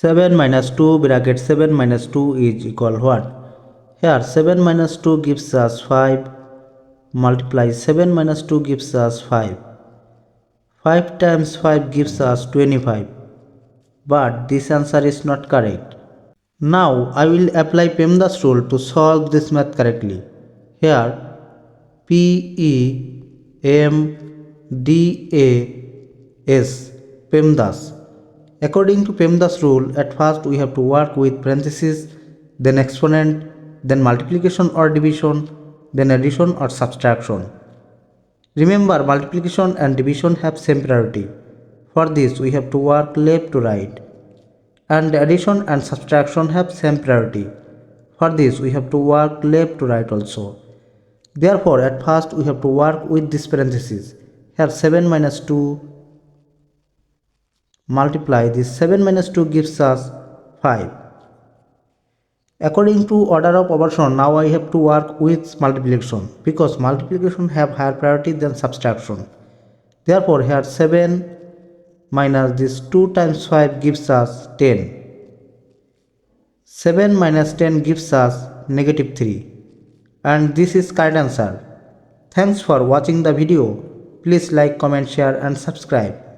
7 minus 2 bracket 7 minus 2 is equal what? Here 7 minus 2 gives us 5, multiply 7 minus 2 gives us 5. 5 times 5 gives us 25. But this answer is not correct. Now I will apply PEMDAS rule to solve this math correctly. Here PEMDAS, PEMDAS. According to PEMDAS rule, at first we have to work with parentheses, then exponent, then multiplication or division, then addition or subtraction. Remember, multiplication and division have same priority. For this we have to work left to right. And addition and subtraction have same priority. For this we have to work left to right also. Therefore, at first we have to work with this parenthesis. Here 7 minus 2, multiply this 7 minus 2 gives us 5. According to order of operations, now I have to work with multiplication because multiplication have higher priority than subtraction. Therefore, here 7 minus this 2 times 5 gives us 10. 7 minus 10 gives us negative 3. And this is correct answer. Thanks for watching the video. Please like, comment, share and subscribe.